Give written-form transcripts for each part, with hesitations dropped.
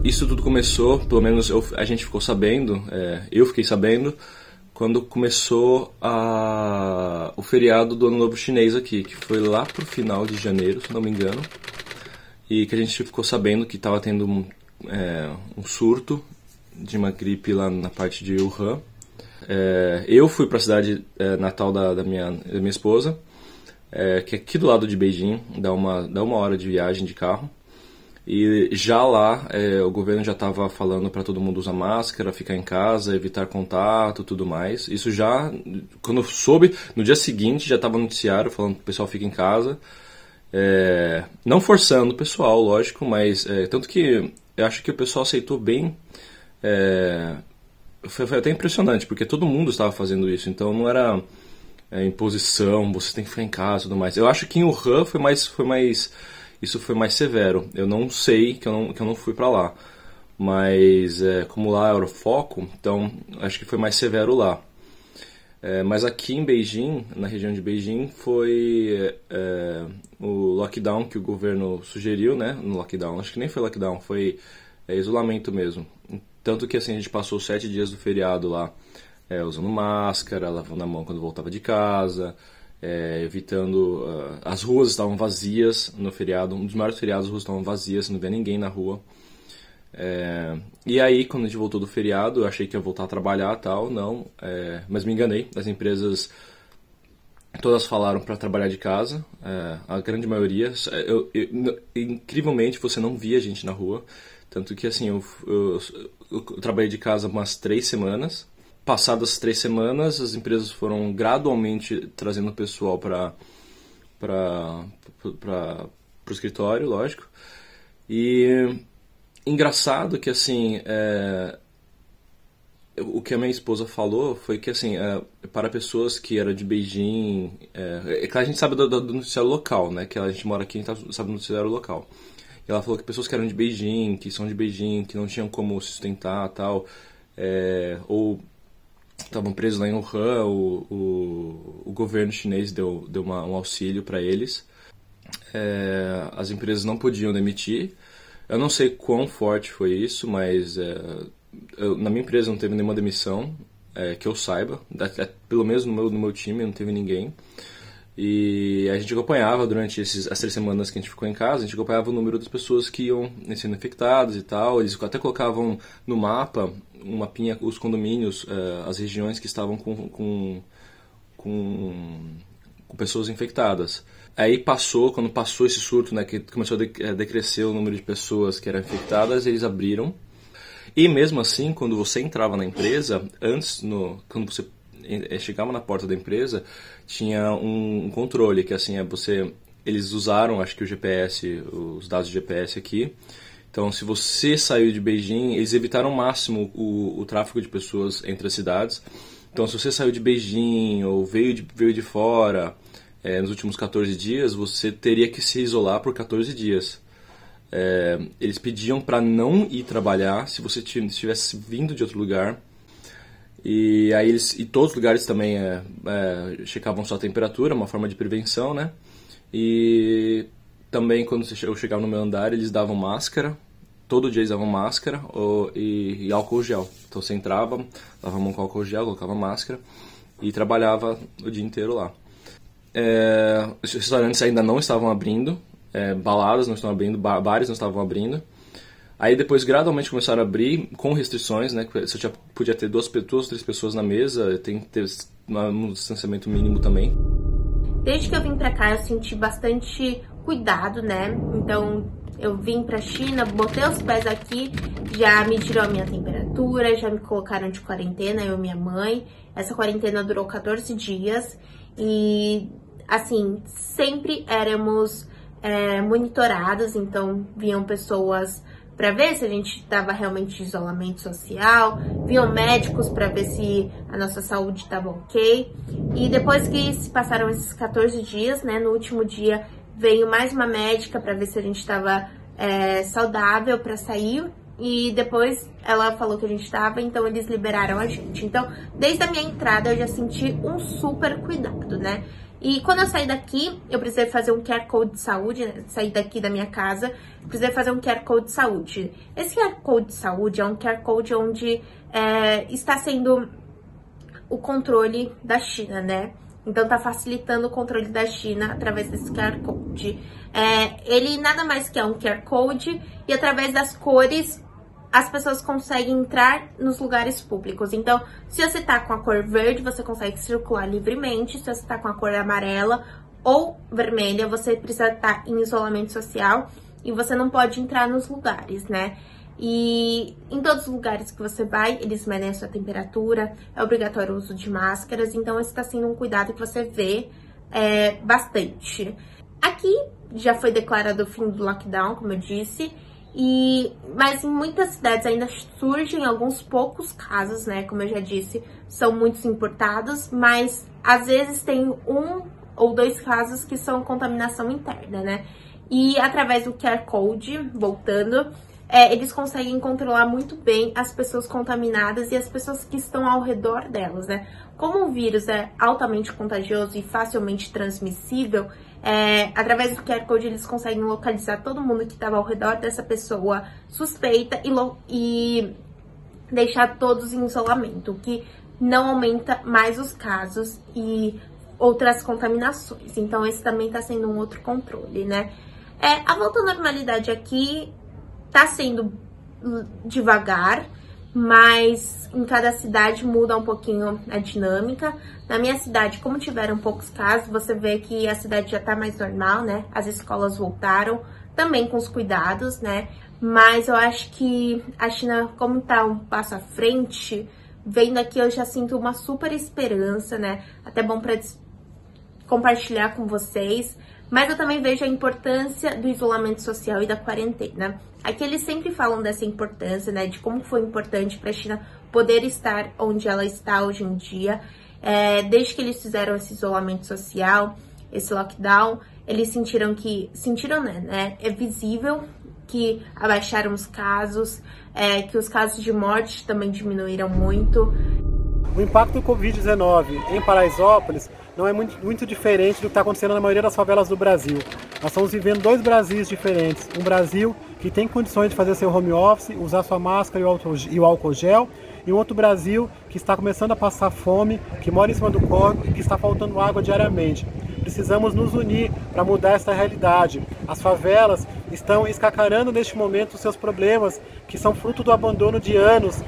Isso tudo começou, pelo menos a gente ficou sabendo, eu fiquei sabendo, quando começou o feriado do Ano Novo Chinês aqui, que foi lá pro final de janeiro, se não me engano, e que a gente ficou sabendo que estava tendo um surto de uma gripe lá na parte de Wuhan. Eu fui para a cidade natal da minha esposa, que é aqui do lado de Beijing, dá uma hora de viagem de carro. E já lá, o governo já estava falando para todo mundo usar máscara, ficar em casa, evitar contato, tudo mais. Isso já, quando eu soube, no dia seguinte já estava no noticiário falando que o pessoal fica em casa. Não forçando o pessoal, lógico, mas tanto que eu acho que o pessoal aceitou bem. Foi até impressionante, porque todo mundo estava fazendo isso, então não era imposição, você tem que ficar em casa e tudo mais. Eu acho que em Wuhan isso foi mais severo. Eu não sei, que eu não fui para lá, mas como lá era o foco, então acho que foi mais severo lá. Mas aqui em Beijing, na região de Beijing, foi o lockdown que o governo sugeriu, né? No lockdown, acho que nem foi lockdown, foi isolamento mesmo. Tanto que assim, a gente passou 7 dias do feriado lá usando máscara, lavando a mão quando voltava de casa, evitando... as ruas estavam vazias no feriado, um dos maiores feriados, as ruas estavam vazias, não via ninguém na rua. E aí, quando a gente voltou do feriado, eu achei que ia voltar a trabalhar e tal, não, mas me enganei. As empresas todas falaram para trabalhar de casa, a grande maioria. Incrivelmente, você não via gente na rua, tanto que assim, eu trabalhei de casa umas 3 semanas. Passadas 3 semanas, as empresas foram gradualmente trazendo o pessoal para o escritório, lógico. E engraçado que assim, o que a minha esposa falou foi que assim, para pessoas que eram de Beijing, que a gente sabe do noticiário local, né? Que a gente mora aqui, a gente sabe do noticiário local. E ela falou que pessoas que eram de Beijing, que são de Beijing, que não tinham como sustentar tal, ou estavam presos lá em Wuhan, o governo chinês deu um auxílio para eles. As empresas não podiam demitir. Eu não sei quão forte foi isso, mas na minha empresa não teve nenhuma demissão, que eu saiba. Pelo menos no meu time não teve ninguém. E a gente acompanhava durante as 3 semanas que a gente ficou em casa, a gente acompanhava o número das pessoas que iam sendo infectadas e tal. Eles até colocavam no mapa, um mapinha, os condomínios, as regiões que estavam com pessoas infectadas. Aí quando passou esse surto, né, que começou a decrescer o número de pessoas que eram infectadas, eles abriram. E mesmo assim, quando você entrava na empresa, quando você chegava na porta da empresa, tinha um controle, que assim, eles usaram, acho que o GPS, os dados de GPS aqui. Então, se você saiu de Beijing, eles evitaram ao máximo o tráfego de pessoas entre as cidades. Então, se você saiu de Beijing ou veio de fora nos últimos 14 dias, você teria que se isolar por 14 dias. Eles pediam para não ir trabalhar se você estivesse vindo de outro lugar. E aí todos os lugares também checavam sua temperatura, uma forma de prevenção, né? E também quando eu chegava no meu andar, eles davam máscara, todo dia eles davam máscara e álcool gel. Então você entrava, lavava a mão com álcool gel, colocava máscara e trabalhava o dia inteiro lá. Os restaurantes ainda não estavam abrindo, baladas não estavam abrindo, bares não estavam abrindo. Aí depois gradualmente começaram a abrir com restrições, né? Você podia ter 2 ou 3 pessoas na mesa, tem que ter um distanciamento mínimo também. Desde que eu vim pra cá, eu senti bastante cuidado, né? Então, eu vim pra China, botei os pés aqui, já mediram a minha temperatura, já me colocaram de quarentena, eu e minha mãe. Essa quarentena durou 14 dias e, assim, sempre éramos monitorados, então vinham pessoas para ver se a gente estava realmente de isolamento social, vinham médicos para ver se a nossa saúde estava ok. E depois que se passaram esses 14 dias, né, no último dia veio mais uma médica para ver se a gente estava saudável para sair. E depois ela falou que a gente estava, então eles liberaram a gente. Então, desde a minha entrada eu já senti um super cuidado, né? E quando eu saí daqui, eu precisei fazer um QR Code de saúde, né? Saí daqui da minha casa, precisei fazer um QR Code de saúde. Esse QR Code de saúde é um QR Code onde está sendo o controle da China, né? Então tá facilitando o controle da China através desse QR Code. Ele nada mais que é um QR Code e através das cores as pessoas conseguem entrar nos lugares públicos. Então, se você tá com a cor verde, você consegue circular livremente. Se você tá com a cor amarela ou vermelha, você precisa estar em isolamento social e você não pode entrar nos lugares, né? E em todos os lugares que você vai, eles medem a sua temperatura, é obrigatório o uso de máscaras, então esse tá sendo um cuidado que você vê bastante. Aqui já foi declarado o fim do lockdown, como eu disse, mas em muitas cidades ainda surgem alguns poucos casos, né? Como eu já disse, são muitos importados, mas às vezes tem 1 ou 2 casos que são contaminação interna, né? E através do QR Code, voltando, eles conseguem controlar muito bem as pessoas contaminadas e as pessoas que estão ao redor delas, né? Como o vírus é altamente contagioso e facilmente transmissível, através do QR Code eles conseguem localizar todo mundo que estava ao redor dessa pessoa suspeita e deixar todos em isolamento, o que não aumenta mais os casos e outras contaminações. Então esse também está sendo um outro controle, né? A volta à normalidade aqui tá sendo devagar, mas em cada cidade muda um pouquinho a dinâmica. Na minha cidade, como tiveram poucos casos, você vê que a cidade já tá mais normal, né? As escolas voltaram, também com os cuidados, né? Mas eu acho que a China, como tá um passo à frente, vendo aqui eu já sinto uma super esperança, né? Até bom para compartilhar com vocês. Mas eu também vejo a importância do isolamento social e da quarentena. Aqui eles sempre falam dessa importância, né? De como foi importante para a China poder estar onde ela está hoje em dia. Desde que eles fizeram esse isolamento social, esse lockdown, eles sentiram, né? É visível que abaixaram os casos, que os casos de morte também diminuíram muito. O impacto do Covid-19 em Paraisópolis não é muito diferente do que está acontecendo na maioria das favelas do Brasil. Nós estamos vivendo 2 Brasis diferentes. Um Brasil que tem condições de fazer seu home office, usar sua máscara e o álcool gel, e um outro Brasil que está começando a passar fome, que mora em cima do córrego e que está faltando água diariamente. Precisamos nos unir para mudar essa realidade. As favelas estão escacarando neste momento os seus problemas, que são fruto do abandono de anos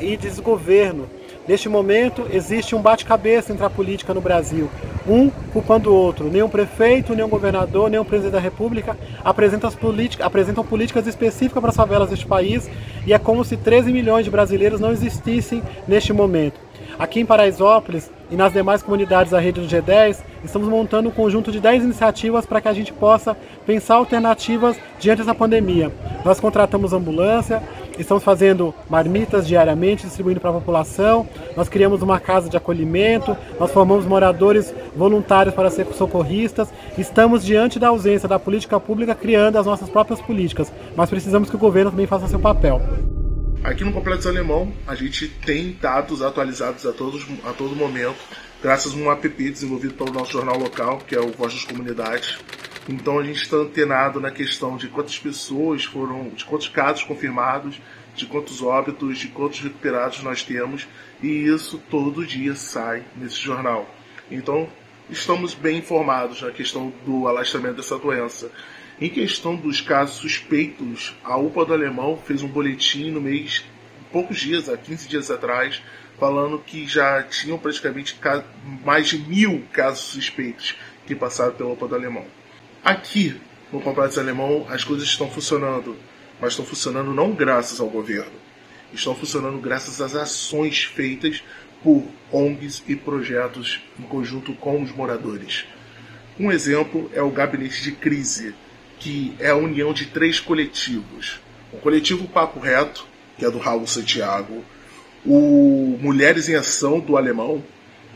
e desgoverno. Neste momento, existe um bate-cabeça entre a política no Brasil, um culpando o outro. Nem um prefeito, nem um governador, nem um presidente da República apresentam políticas específicas para as favelas deste país, e é como se 13 milhões de brasileiros não existissem neste momento. Aqui em Paraisópolis e nas demais comunidades da rede do G10, estamos montando um conjunto de 10 iniciativas para que a gente possa pensar alternativas diante dessa pandemia. Nós contratamos ambulância, estamos fazendo marmitas diariamente, distribuindo para a população, nós criamos uma casa de acolhimento, nós formamos moradores voluntários para ser socorristas, estamos diante da ausência da política pública criando as nossas próprias políticas, mas precisamos que o governo também faça seu papel. Aqui no Complexo Alemão, a gente tem dados atualizados a todo momento, graças a um app desenvolvido pelo nosso jornal local, que é o Voz das Comunidades. Então a gente está antenado na questão de quantas pessoas foram, de quantos casos confirmados, de quantos óbitos, de quantos recuperados nós temos, e isso todo dia sai nesse jornal. Então estamos bem informados na questão do alastramento dessa doença. Em questão dos casos suspeitos, a UPA do Alemão fez um boletim no mês, poucos dias, há 15 dias atrás, falando que já tinham praticamente mais de 1000 casos suspeitos que passaram pela UPA do Alemão. Aqui, no Complexo Alemão, as coisas estão funcionando, mas estão funcionando não graças ao governo. Estão funcionando graças às ações feitas por ONGs e projetos em conjunto com os moradores. Um exemplo é o Gabinete de Crise, que é a união de 3 coletivos. O coletivo Papo Reto, que é do Raul Santiago, o Mulheres em Ação, do Alemão,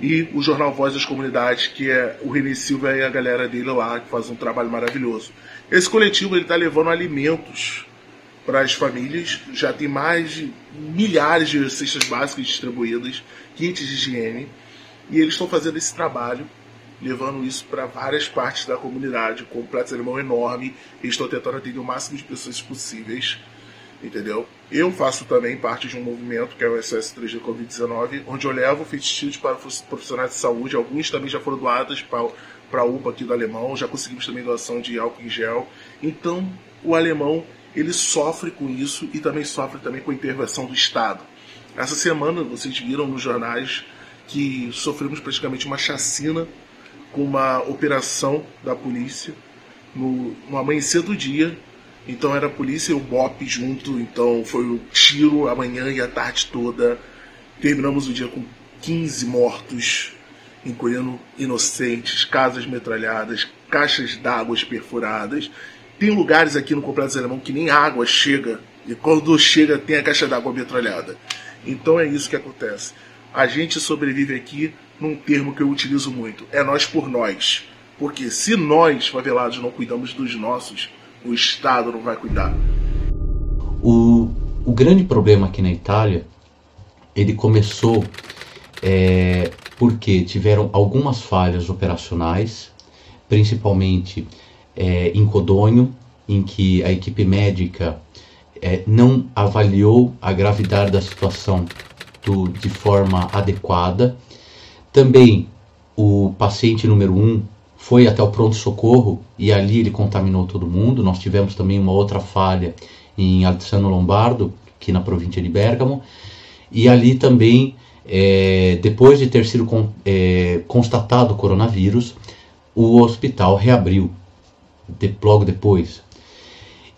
e o jornal Voz das Comunidades, que é o René Silva e a galera dele lá, que faz um trabalho maravilhoso. Esse coletivo está levando alimentos para as famílias, já tem mais de milhares de cestas básicas distribuídas, kits de higiene, e eles estão fazendo esse trabalho levando isso para várias partes da comunidade, com o Complexo Alemão enorme. Eles estão tentando atender o máximo de pessoas possíveis, entendeu? Eu faço também parte de um movimento que é o SOS3 do Covid-19, onde eu levo face shields para profissionais de saúde. Alguns também já foram doados para a UPA aqui do Alemão, já conseguimos também doação de álcool em gel. Então, o alemão, ele sofre com isso e também sofre também com a intervenção do Estado. Essa semana, vocês viram nos jornais que sofremos praticamente uma chacina com uma operação da polícia no amanhecer do dia. Então era a polícia e o BOP junto, então foi o tiro a manhã e a tarde toda. Terminamos o dia com 15 mortos, incluindo inocentes, casas metralhadas, caixas d'água perfuradas. Tem lugares aqui no Complexo Alemão que nem água chega, e quando chega tem a caixa d'água metralhada. Então é isso que acontece. A gente sobrevive aqui num termo que eu utilizo muito, é nós por nós. Porque se nós, favelados, não cuidamos dos nossos, o Estado não vai cuidar. O grande problema aqui na Itália, ele começou porque tiveram algumas falhas operacionais, principalmente em Codogno, em que a equipe médica não avaliou a gravidade da situação de forma adequada. Também o paciente número 1 foi até o pronto-socorro e ali ele contaminou todo mundo. Nós tivemos também uma outra falha em Alzano Lombardo, aqui na província de Bergamo, e ali também, depois de ter sido constatado o coronavírus, o hospital reabriu logo depois.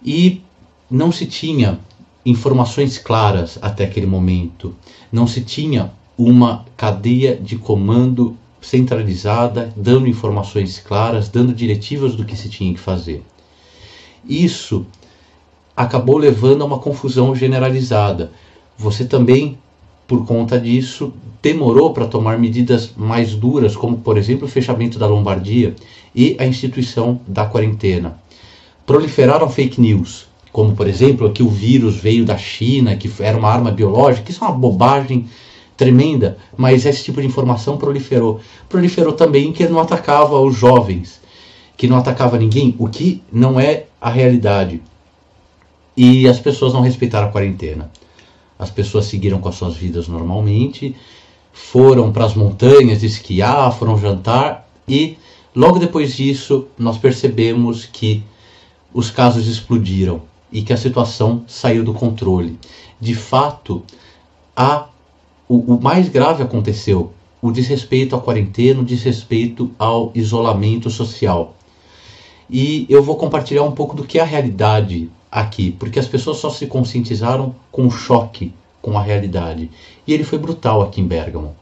E não se tinha informações claras até aquele momento, não se tinha uma cadeia de comando centralizada, dando informações claras, dando diretivas do que se tinha que fazer. Isso acabou levando a uma confusão generalizada. Você também, por conta disso, demorou para tomar medidas mais duras, como, por exemplo, o fechamento da Lombardia e a instituição da quarentena. Proliferaram fake news, como, por exemplo, que o vírus veio da China, que era uma arma biológica. Isso é uma bobagem tremenda, mas esse tipo de informação proliferou. Proliferou também que ele não atacava os jovens, que não atacava ninguém, o que não é a realidade. E as pessoas não respeitaram a quarentena. As pessoas seguiram com as suas vidas normalmente, foram para as montanhas esquiar, foram jantar, e logo depois disso nós percebemos que os casos explodiram e que a situação saiu do controle. De fato, o mais grave aconteceu, o desrespeito à quarentena, o desrespeito ao isolamento social. E eu vou compartilhar um pouco do que é a realidade aqui, porque as pessoas só se conscientizaram com o choque com a realidade. E ele foi brutal aqui em Bergamo.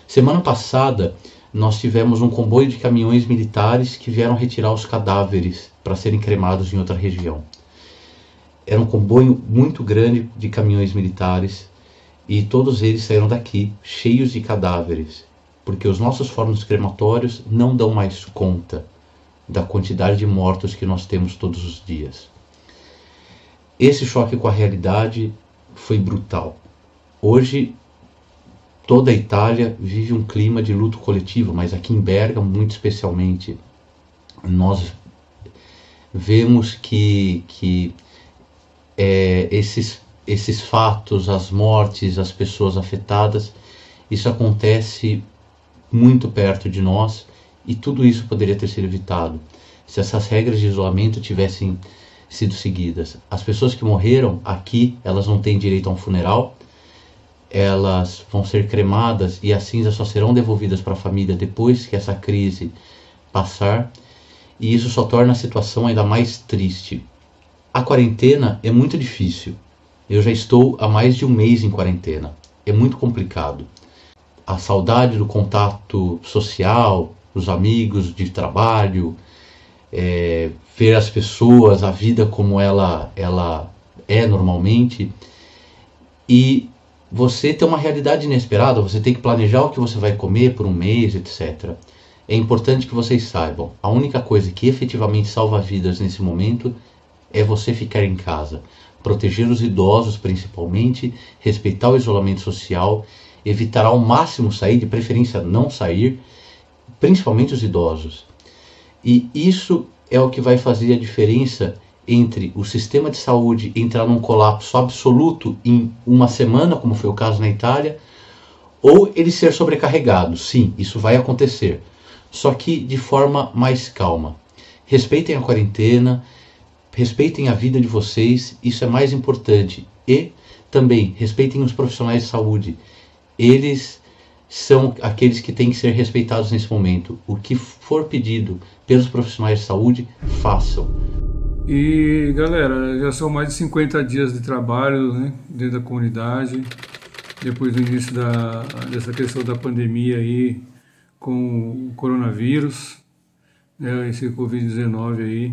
Semana passada, nós tivemos um comboio de caminhões militares que vieram retirar os cadáveres para serem cremados em outra região. Era um comboio muito grande de caminhões militares, e todos eles saíram daqui cheios de cadáveres, porque os nossos fornos crematórios não dão mais conta da quantidade de mortos que nós temos todos os dias. Esse choque com a realidade foi brutal. Hoje, toda a Itália vive um clima de luto coletivo, mas aqui em Bergamo, muito especialmente, nós vemos que esses fatos, as mortes, as pessoas afetadas, isso acontece muito perto de nós, e tudo isso poderia ter sido evitado se essas regras de isolamento tivessem sido seguidas. As pessoas que morreram aqui, elas não têm direito a um funeral, elas vão ser cremadas e as cinzas só serão devolvidas para a família depois que essa crise passar, e isso só torna a situação ainda mais triste. A quarentena é muito difícil. Eu já estou há mais de um mês em quarentena. É muito complicado. A saudade do contato social, dos amigos de trabalho, ver as pessoas, a vida como ela é normalmente. E você tem uma realidade inesperada, você tem que planejar o que você vai comer por um mês, etc. É importante que vocês saibam, a única coisa que efetivamente salva vidas nesse momento é você ficar em casa. Proteger os idosos principalmente, respeitar o isolamento social, evitar ao máximo sair, de preferência não sair, principalmente os idosos. E isso é o que vai fazer a diferença entre o sistema de saúde entrar num colapso absoluto em uma semana, como foi o caso na Itália, ou ele ser sobrecarregado. Sim, isso vai acontecer, só que de forma mais calma. Respeitem a quarentena, respeitem a vida de vocês, isso é mais importante. E também respeitem os profissionais de saúde. Eles são aqueles que têm que ser respeitados nesse momento. O que for pedido pelos profissionais de saúde, façam. E galera, já são mais de 50 dias de trabalho, né, dentro da comunidade, depois do início dessa questão da pandemia aí, com o coronavírus, né, esse Covid-19 aí,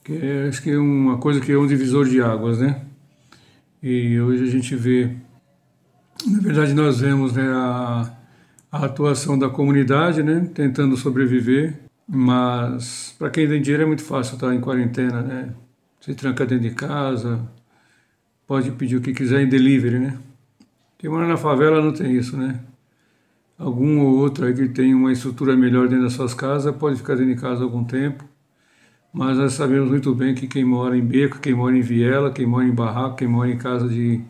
que acho que é uma coisa que é um divisor de águas, né? E hoje a gente vê, na verdade nós vemos, né, a atuação da comunidade, né, tentando sobreviver, mas para quem tem dinheiro é muito fácil estar em quarentena, né? Se tranca dentro de casa, pode pedir o que quiser em delivery, né? Quem mora na favela não tem isso, né? Algum ou outro aí que tem uma estrutura melhor dentro das suas casas pode ficar dentro de casa algum tempo, mas nós sabemos muito bem que quem mora em beco, quem mora em viela, quem mora em barraco, quem mora em casa de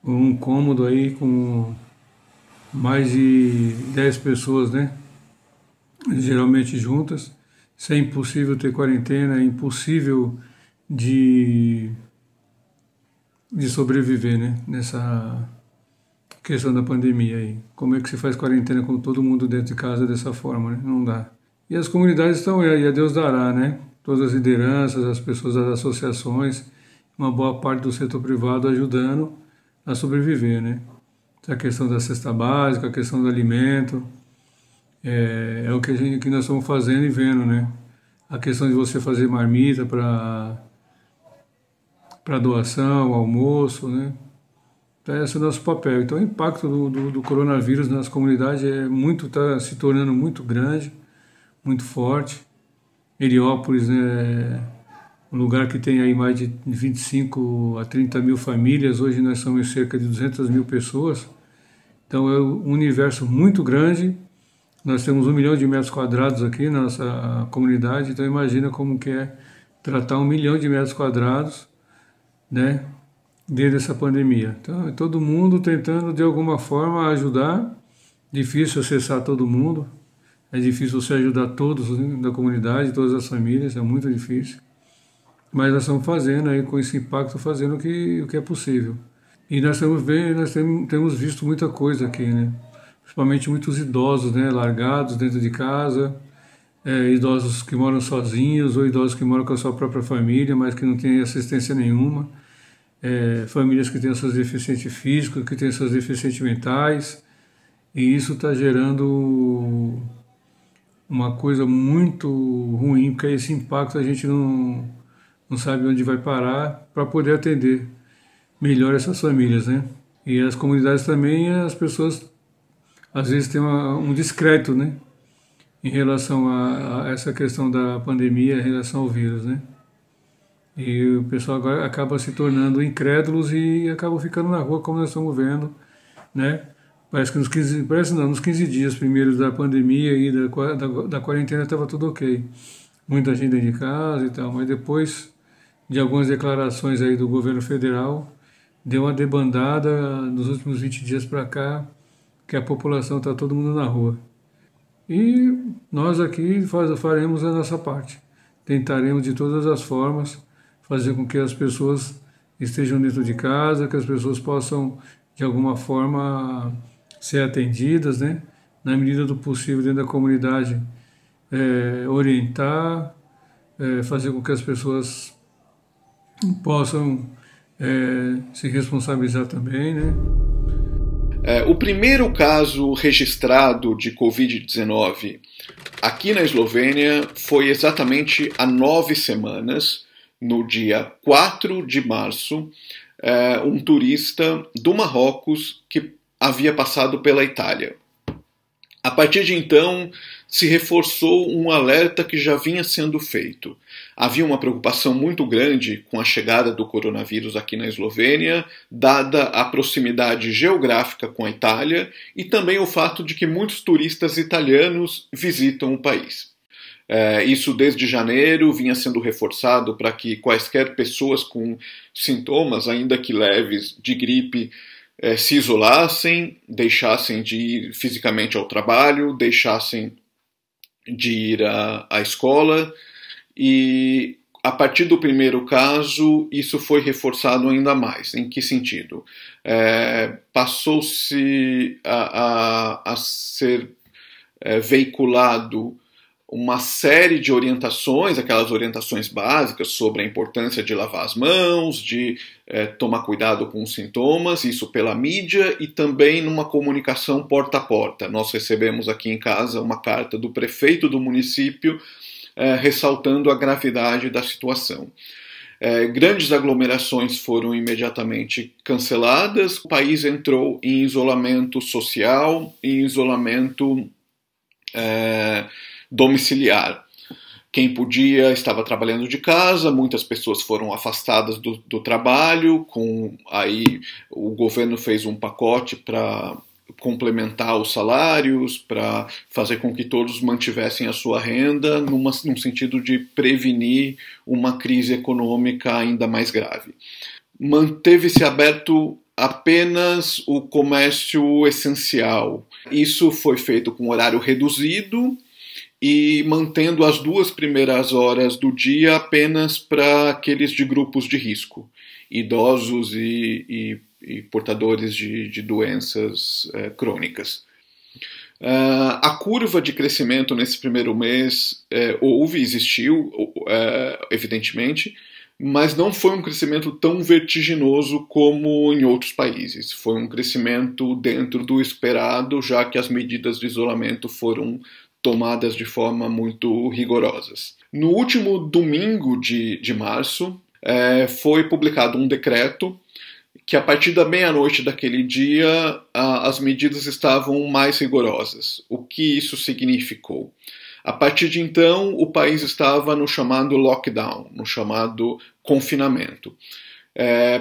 um cômodo aí com mais de 10 pessoas, né? Geralmente juntas, isso é impossível ter quarentena, é impossível de sobreviver, né? Nessa questão da pandemia aí. Como é que se faz quarentena com todo mundo dentro de casa dessa forma, né? Não dá. E as comunidades estão aí, a Deus dará, né? Todas as lideranças, as pessoas das associações, uma boa parte do setor privado ajudando a sobreviver, né? A questão da cesta básica, a questão do alimento, é o que nós estamos fazendo e vendo, né? A questão de você fazer marmita para doação, almoço, né? Então esse é o nosso papel. Então o impacto do coronavírus nas comunidades está se tornando muito grande, muito forte. Heliópolis, né, um lugar que tem aí mais de 25 a 30 mil famílias, hoje nós somos cerca de 200 mil pessoas. Então é um universo muito grande. Nós temos 1 milhão de metros quadrados aqui na nossa comunidade, então imagina como que é tratar 1 milhão de metros quadrados, né, dentro dessa pandemia. Então é todo mundo tentando de alguma forma ajudar, difícil acessar todo mundo, é difícil você ajudar todos, né, da comunidade, todas as famílias, é muito difícil, mas nós estamos fazendo aí com esse impacto, fazendo o que é possível. E nós temos visto muita coisa aqui, né? Principalmente muitos idosos, né, largados dentro de casa, idosos que moram sozinhos ou idosos que moram com a sua própria família, mas que não têm assistência nenhuma, famílias que têm seus deficientes físicos, que têm seus deficientes mentais, e isso está gerando uma coisa muito ruim, porque esse impacto a gente não sabe onde vai parar para poder atender melhor essas famílias, né? E as comunidades também, as pessoas às vezes têm um descrédito, né, em relação a essa questão da pandemia, em relação ao vírus, né? E o pessoal agora acaba se tornando incrédulos e acabam ficando na rua, como nós estamos vendo, né? Parece que nos 15 dias primeiros da pandemia e da quarentena estava tudo ok. Muita gente dentro de casa e tal, mas depois de algumas declarações aí do governo federal, deu uma debandada nos últimos 20 dias para cá, que a população está todo mundo na rua. E nós aqui faremos a nossa parte. Tentaremos de todas as formas fazer com que as pessoas estejam dentro de casa, que as pessoas possam, de alguma forma, ser atendidas, né? Na medida do possível, dentro da comunidade, orientar, fazer com que as pessoas possam se responsabilizar também, né? O primeiro caso registrado de Covid-19 aqui na Eslovênia foi exatamente há 9 semanas, no dia 4 de março, um turista do Marrocos que havia passado pela Itália. A partir de então, se reforçou um alerta que já vinha sendo feito. Havia uma preocupação muito grande com a chegada do coronavírus aqui na Eslovênia, dada a proximidade geográfica com a Itália e também o fato de que muitos turistas italianos visitam o país. Isso desde janeiro vinha sendo reforçado para que quaisquer pessoas com sintomas, ainda que leves, de gripe, se isolassem, deixassem de ir fisicamente ao trabalho, deixassem de ir à escola, e a partir do primeiro caso isso foi reforçado ainda mais. Em que sentido? Passou-se a ser veiculado uma série de orientações, aquelas orientações básicas sobre a importância de lavar as mãos, de tomar cuidado com os sintomas, isso pela mídia e também numa comunicação porta a porta. Nós recebemos aqui em casa uma carta do prefeito do município ressaltando a gravidade da situação. Grandes aglomerações foram imediatamente canceladas, o país entrou em isolamento social, em isolamento domiciliar. Quem podia estava trabalhando de casa, muitas pessoas foram afastadas do trabalho, aí o governo fez um pacote para complementar os salários, para fazer com que todos mantivessem a sua renda, num sentido de prevenir uma crise econômica ainda mais grave. Manteve-se aberto apenas o comércio essencial. Isso foi feito com horário reduzido, e mantendo as 2 primeiras horas do dia apenas para aqueles de grupos de risco, idosos e portadores de doenças crônicas. A curva de crescimento nesse primeiro mês existiu, evidentemente, mas não foi um crescimento tão vertiginoso como em outros países. Foi um crescimento dentro do esperado, já que as medidas de isolamento foram tomadas de forma muito rigorosas. No último domingo de março, foi publicado um decreto que a partir da meia-noite daquele dia as medidas estavam mais rigorosas. O que isso significou? A partir de então, o país estava no chamado lockdown, no chamado confinamento.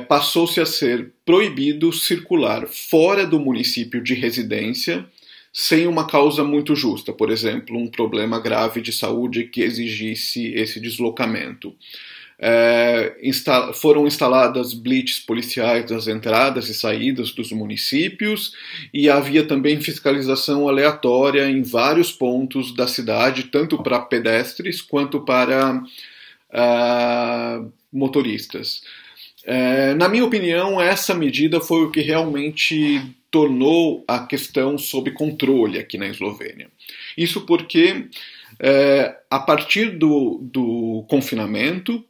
Passou-se a ser proibido circular fora do município de residência sem uma causa muito justa, por exemplo, um problema grave de saúde que exigisse esse deslocamento. Foram instaladas blitz policiais nas entradas e saídas dos municípios e havia também fiscalização aleatória em vários pontos da cidade, tanto para pedestres quanto para motoristas. Na minha opinião, essa medida foi o que realmente tornou a questão sob controle aqui na Eslovênia. Isso porque, a partir do confinamento,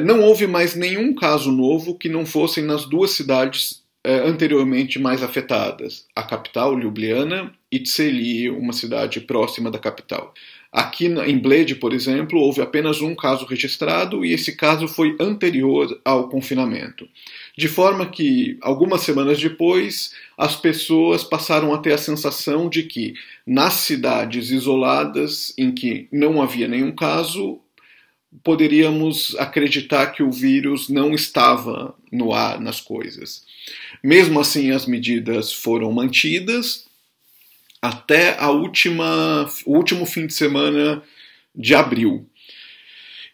não houve mais nenhum caso novo que não fossem nas 2 cidades anteriormente mais afetadas, a capital, Ljubljana, e Celje, uma cidade próxima da capital. Aqui em Bled, por exemplo, houve apenas um caso registrado e esse caso foi anterior ao confinamento. De forma que, algumas semanas depois, as pessoas passaram a ter a sensação de que, nas cidades isoladas em que não havia nenhum caso, poderíamos acreditar que o vírus não estava no ar, nas coisas. Mesmo assim, as medidas foram mantidas até o último fim de semana de abril.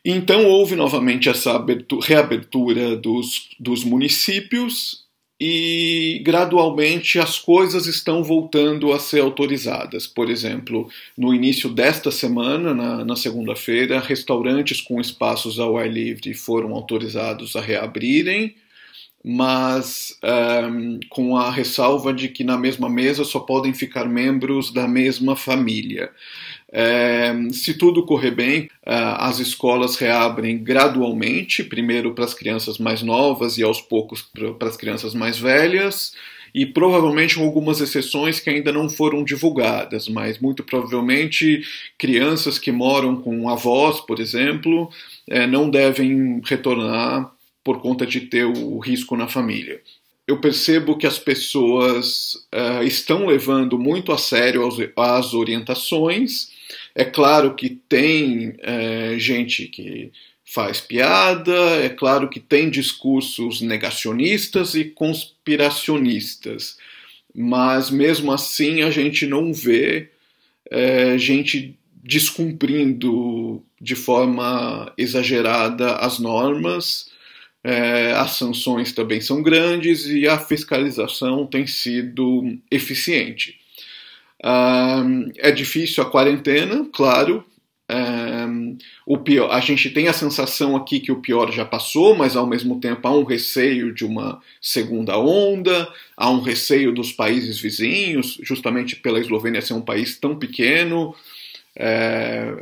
Então houve novamente essa reabertura dos municípios e gradualmente as coisas estão voltando a ser autorizadas. Por exemplo, no início desta semana, na segunda-feira, restaurantes com espaços ao ar livre foram autorizados a reabrirem, mas com a ressalva de que na mesma mesa só podem ficar membros da mesma família. Se tudo correr bem, as escolas reabrem gradualmente, primeiro para as crianças mais novas e aos poucos para as crianças mais velhas, e provavelmente com algumas exceções que ainda não foram divulgadas, mas muito provavelmente crianças que moram com avós, por exemplo, não devem retornar por conta de ter o risco na família. eu percebo que as pessoas estão levando muito a sério as orientações. É claro que tem gente que faz piada, é claro que tem discursos negacionistas e conspiracionistas, mas mesmo assim a gente não vê gente descumprindo de forma exagerada as normas. As sanções também são grandes e a fiscalização tem sido eficiente. É difícil a quarentena, claro. O pior, a gente tem a sensação aqui que o pior já passou, mas ao mesmo tempo há um receio de uma segunda onda, há um receio dos países vizinhos, justamente pela Eslovênia ser um país tão pequeno,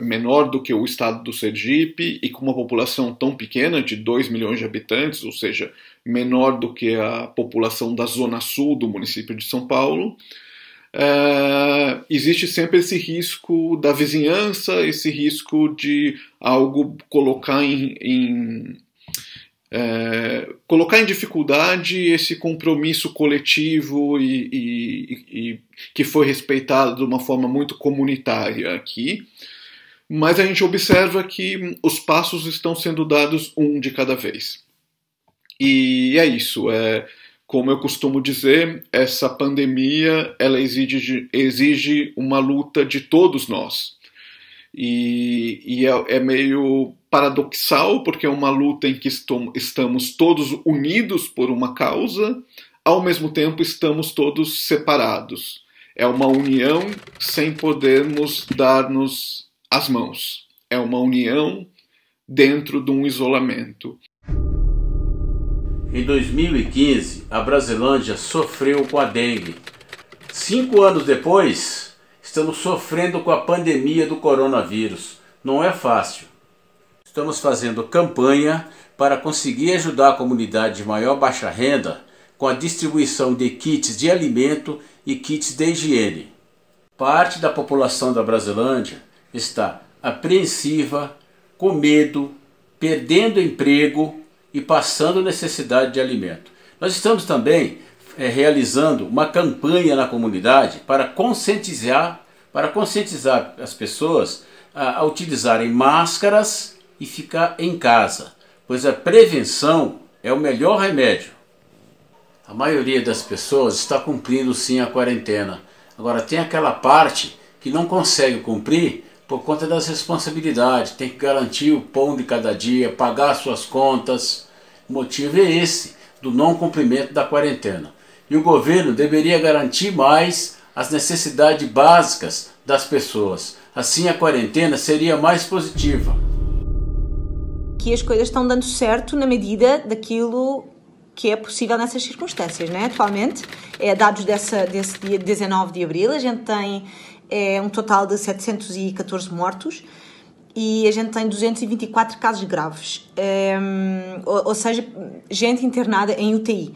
menor do que o estado do Sergipe e com uma população tão pequena, de 2 milhões de habitantes, ou seja, menor do que a população da zona sul do município de São Paulo. Existe sempre esse risco da vizinhança, esse risco de algo colocar em dificuldade esse compromisso coletivo e que foi respeitado de uma forma muito comunitária aqui. Mas a gente observa que os passos estão sendo dados um de cada vez. E é isso. Como eu costumo dizer, essa pandemia ela exige uma luta de todos nós. E é meio paradoxal, porque é uma luta em que estamos todos unidos por uma causa, ao mesmo tempo estamos todos separados. É uma união sem podermos dar-nos as mãos. É uma união dentro de um isolamento. Em 2015, a Brasilândia sofreu com a dengue. 5 anos depois, estamos sofrendo com a pandemia do coronavírus. Não é fácil. Estamos fazendo campanha para conseguir ajudar a comunidade de maior baixa renda com a distribuição de kits de alimento e kits de higiene. Parte da população da Brasilândia está apreensiva, com medo, perdendo emprego e passando necessidade de alimento. Nós estamos também realizando uma campanha na comunidade para conscientizar as pessoas a utilizarem máscaras e ficar em casa, pois a prevenção é o melhor remédio. A maioria das pessoas está cumprindo sim a quarentena. Agora tem aquela parte que não consegue cumprir por conta das responsabilidades, tem que garantir o pão de cada dia, pagar suas contas. O motivo é esse, do não cumprimento da quarentena. E o governo deveria garantir mais as necessidades básicas das pessoas. Assim a quarentena seria mais positiva. Que as coisas estão dando certo na medida daquilo que é possível nessas circunstâncias, né? Atualmente, dados desse dia 19 de abril, a gente tem um total de 714 mortos e a gente tem 224 casos graves, ou seja, gente internada em UTI.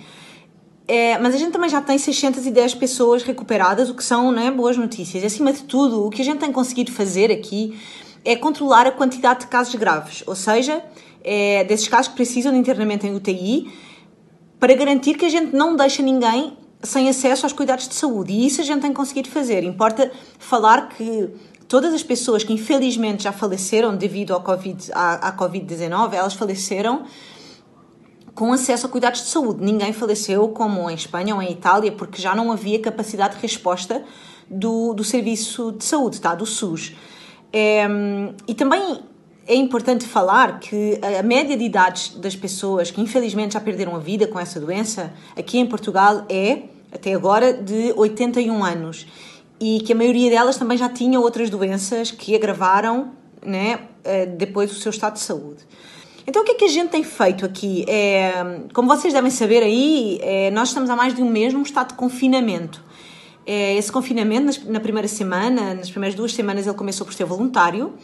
Mas a gente também já tem 610 pessoas recuperadas, o que são, né, boas notícias. E, acima de tudo, o que a gente tem conseguido fazer aqui é controlar a quantidade de casos graves, ou seja, desses casos que precisam de internamento em UTI, para garantir que a gente não deixa ninguém sem acesso aos cuidados de saúde. E isso a gente tem conseguido fazer. Importa falar que todas as pessoas que infelizmente já faleceram devido à Covid-19, elas faleceram com acesso a cuidados de saúde. Ninguém faleceu como em Espanha ou em Itália, porque já não havia capacidade de resposta do serviço de saúde, tá? Do SUS. E também é importante falar que a média de idades das pessoas que infelizmente já perderam a vida com essa doença, aqui em Portugal até agora, de 81 anos. E que a maioria delas também já tinha outras doenças que agravaram, né, depois do seu estado de saúde. Então, o que é que a gente tem feito aqui? Como vocês devem saber aí, nós estamos há mais de um mês num estado de confinamento. Esse confinamento, na primeira semana, nas primeiras 2 semanas, ele começou por ser voluntário,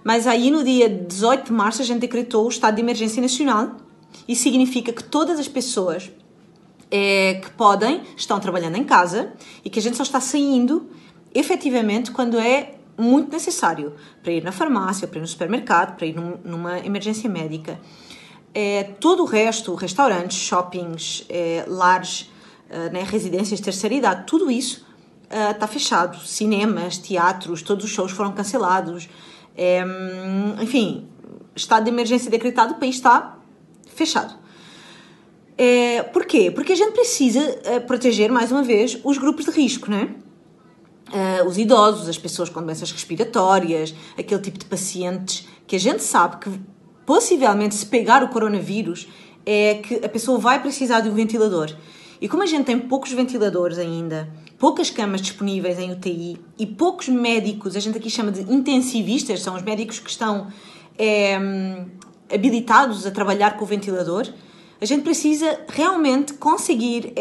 mas aí no dia 18 de março a gente decretou o estado de emergência nacional. Isso significa que todas as pessoas que podem estão trabalhando em casa e que a gente só está saindo efetivamente quando é muito necessário, para ir na farmácia, para ir no supermercado, para ir numa emergência médica. todo o resto, restaurantes, shoppings, lares, né, residências de terceira idade, tudo isso está fechado. Cinemas, teatros, todos os shows foram cancelados. Enfim, estado de emergência decretado, o país está fechado. Por quê? Porque a gente precisa proteger, mais uma vez, os grupos de risco, né? Os idosos, as pessoas com doenças respiratórias, aquele tipo de pacientes que a gente sabe que possivelmente, se pegar o coronavírus, que a pessoa vai precisar de um ventilador. E como a gente tem poucos ventiladores ainda, poucas camas disponíveis em UTI e poucos médicos, a gente aqui chama de intensivistas, são os médicos que estão habilitados a trabalhar com o ventilador, a gente precisa realmente conseguir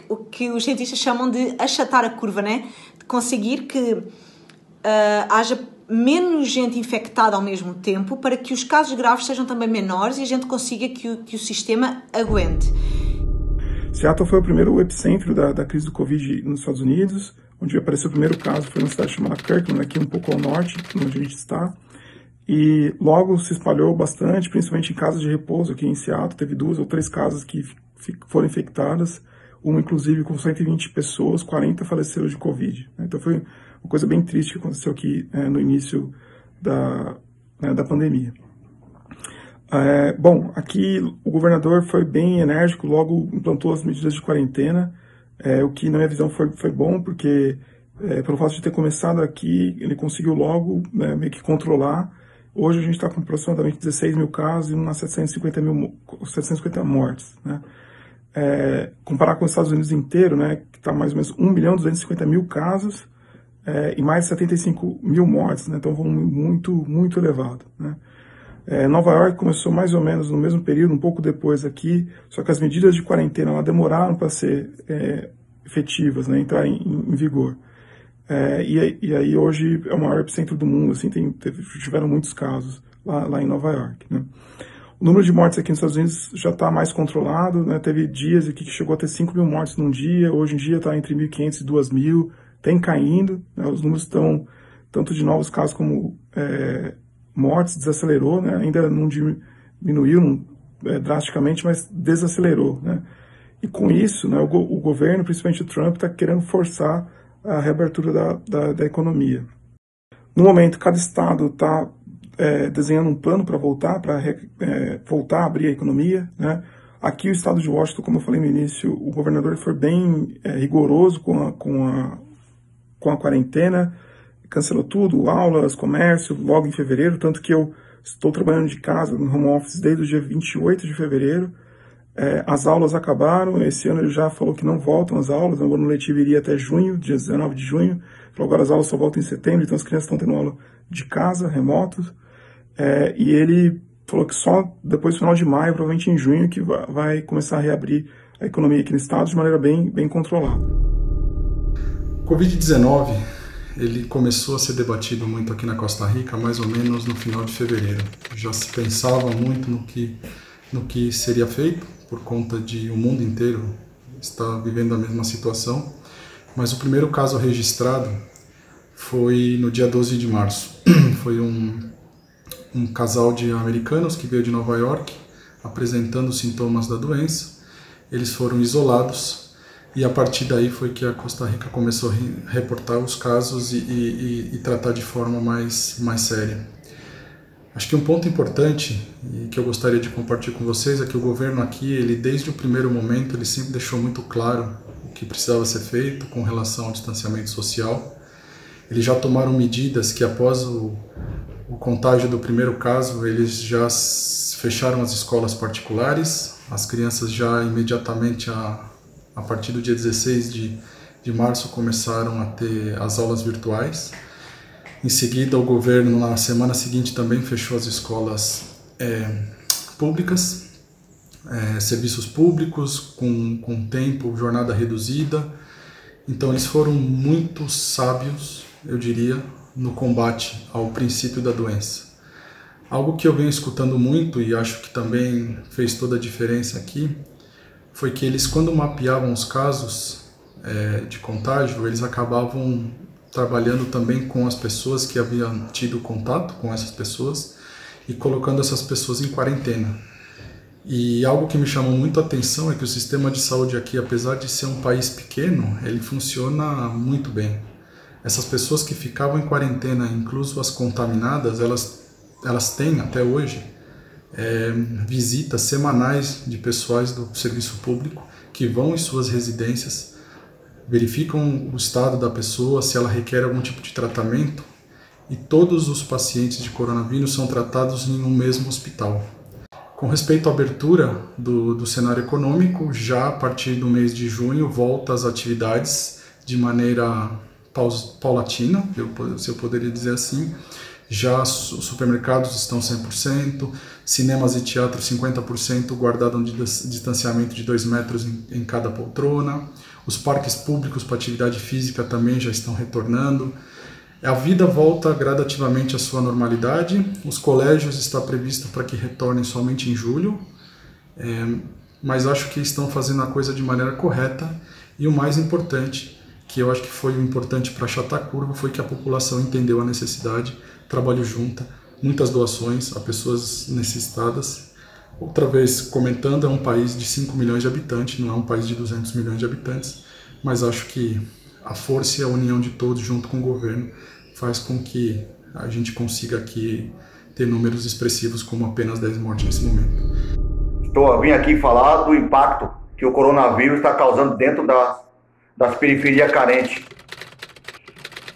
o que os cientistas chamam de achatar a curva, né? De conseguir que haja menos gente infectada ao mesmo tempo para que os casos graves sejam também menores e a gente consiga que o sistema aguente. Seattle foi o primeiro epicentro da crise do Covid nos Estados Unidos, onde apareceu o primeiro caso, foi numa cidade chamada Kirkland, aqui um pouco ao norte, onde a gente está, e logo se espalhou bastante, principalmente em casas de repouso aqui em Seattle. Teve 2 ou 3 casas que foram infectadas, uma inclusive com 120 pessoas, 40 faleceram de Covid. Então foi uma coisa bem triste que aconteceu aqui no início da pandemia. Bom, aqui o governador foi bem enérgico, logo implantou as medidas de quarentena, o que na minha visão foi bom, porque pelo fato de ter começado aqui, ele conseguiu logo meio que controlar. Hoje a gente está com aproximadamente 16 mil casos e umas 750 mortes, né? Comparar com os Estados Unidos inteiro, né, que está mais ou menos 1.250.000 casos e mais de 75 mil mortes, né? Então foi muito, muito elevado, né? Nova York começou mais ou menos no mesmo período, um pouco depois aqui, só que as medidas de quarentena lá demoraram para ser efetivas, né, entrar em vigor. E aí hoje é o maior epicentro do mundo, assim, tiveram muitos casos lá em Nova York, né? O número de mortes aqui nos Estados Unidos já está mais controlado, né? Teve dias aqui que chegou a ter 5 mil mortes num dia, hoje em dia está entre 1.500 e 2.000, tem caindo, né? Os números estão, tanto de novos casos como mortes, desacelerou, né? Ainda não diminuiu drasticamente, mas desacelerou, né? E com isso, né, o governo, principalmente o Trump, está querendo forçar a reabertura da economia. No momento, cada estado está desenhando um plano para voltar a abrir a economia, né? Aqui o estado de Washington, como eu falei no início, o governador foi bem rigoroso com a quarentena, cancelou tudo, aulas, comércio, logo em fevereiro, tanto que eu estou trabalhando de casa no home office desde o dia 28 de fevereiro. As aulas acabaram, esse ano ele já falou que não voltam as aulas, o ano letivo iria até junho, dia 19 de junho, falou agora as aulas só voltam em setembro, então as crianças estão tendo aula de casa, remotos, e ele falou que só depois do final de maio, provavelmente em junho, que vai começar a reabrir a economia aqui no estado de maneira bem controlada. Covid-19, ele começou a ser debatido muito aqui na Costa Rica mais ou menos no final de fevereiro. Já se pensava muito no que seria feito, por conta de o mundo inteiro estar vivendo a mesma situação, mas o primeiro caso registrado foi no dia 12 de março. Foi um casal de americanos que veio de Nova York apresentando sintomas da doença. Eles foram isolados e a partir daí foi que a Costa Rica começou a reportar os casos e tratar de forma mais séria. Acho que um ponto importante e que eu gostaria de compartilhar com vocês é que o governo aqui, ele desde o primeiro momento, ele sempre deixou muito claro o que precisava ser feito com relação ao distanciamento social. Eles já tomaram medidas que após o contágio do primeiro caso, eles já fecharam as escolas particulares, as crianças já imediatamente, a partir do dia 16 de março, começaram a ter as aulas virtuais. Em seguida, o governo, na semana seguinte, também fechou as escolas públicas, serviços públicos, com tempo, jornada reduzida. Então, eles foram muito sábios, eu diria, no combate ao princípio da doença. Algo que eu venho escutando muito e acho que também fez toda a diferença aqui, foi que eles, quando mapeavam os casos de contágio, eles acabavam trabalhando também com as pessoas que haviam tido contato com essas pessoas e colocando essas pessoas em quarentena. E algo que me chamou muito a atenção é que o sistema de saúde aqui, apesar de ser um país pequeno, ele funciona muito bem. Essas pessoas que ficavam em quarentena, incluso as contaminadas, elas têm até hoje visitas semanais de pessoais do serviço público que vão em suas residências, verificam o estado da pessoa, se ela requer algum tipo de tratamento, e todos os pacientes de coronavírus são tratados em um mesmo hospital. Com respeito à abertura do cenário econômico, já a partir do mês de junho volta às atividades de maneira paulatina, se eu poderia dizer assim. Já os supermercados estão 100%, cinemas e teatros 50% guardado de distanciamento de 2 metros em cada poltrona, os parques públicos para atividade física também já estão retornando. A vida volta gradativamente à sua normalidade, os colégios está previsto para que retornem somente em julho, mas acho que estão fazendo a coisa de maneira correta, e o mais importante, que eu acho que foi o importante para achatar a curva, foi que a população entendeu a necessidade, trabalhou junta, muitas doações a pessoas necessitadas. Outra vez comentando, é um país de 5 milhões de habitantes, não é um país de 200 milhões de habitantes, mas acho que a força e a união de todos junto com o governo faz com que a gente consiga aqui ter números expressivos como apenas 10 mortes nesse momento. Vim aqui falar do impacto que o coronavírus está causando dentro das periferias carentes.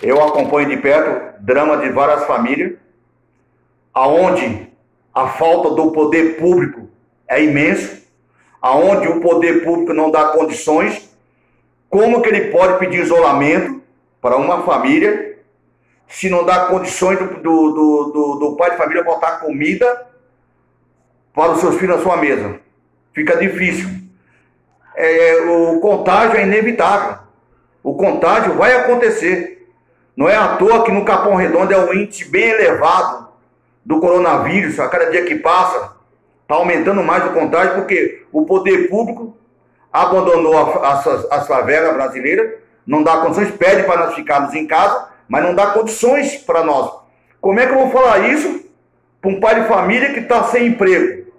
Eu acompanho de perto o drama de várias famílias, aonde a falta do poder público é imenso, aonde o poder público não dá condições. Como que ele pode pedir isolamento para uma família se não dá condições do pai de família botar comida para os seus filhos na sua mesa? Fica difícil. O contágio é inevitável. O contágio vai acontecer. Não é à toa que no Capão Redondo é um índice bem elevado do coronavírus. A cada dia que passa, está aumentando mais o contágio, porque o poder público abandonou as favelas brasileiras, não dá condições, pede para nós ficarmos em casa, mas não dá condições para nós. Como é que eu vou falar isso para um pai de família que está sem emprego?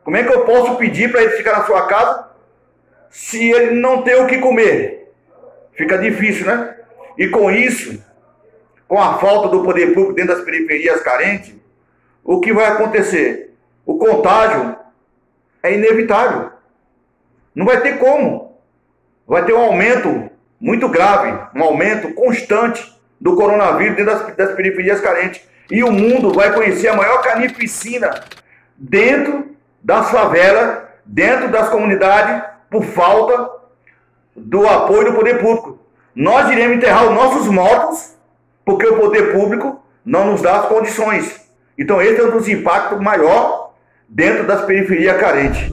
Como é que eu posso pedir para ele ficar na sua casa se ele não tem o que comer? Fica difícil, né? E com isso, com a falta do poder público dentro das periferias carentes, o que vai acontecer? O contágio é inevitável. Não vai ter como. Vai ter um aumento muito grave, um aumento constante do coronavírus dentro das periferias carentes. E o mundo vai conhecer a maior carnificina dentro das favelas, dentro das comunidades, por falta do apoio do poder público. Nós iremos enterrar os nossos mortos porque o poder público não nos dá as condições. Então esse é um dos impactos maiores dentro das periferias carentes.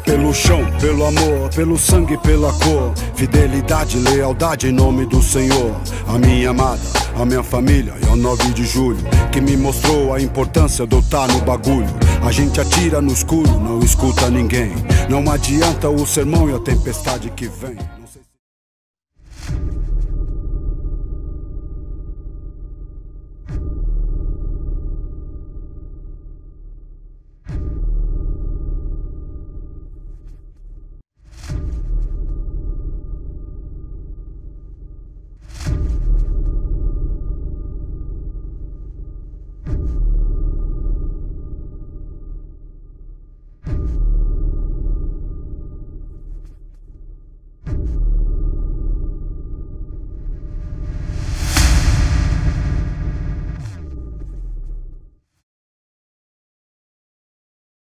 Pelo chão, pelo amor, pelo sangue, pela cor, fidelidade, lealdade em nome do Senhor. A minha amada, a minha família e ao 9 de julho, que me mostrou a importância de eu estar no bagulho. A gente atira no escuro, não escuta ninguém. Não adianta o sermão e a tempestade que vem.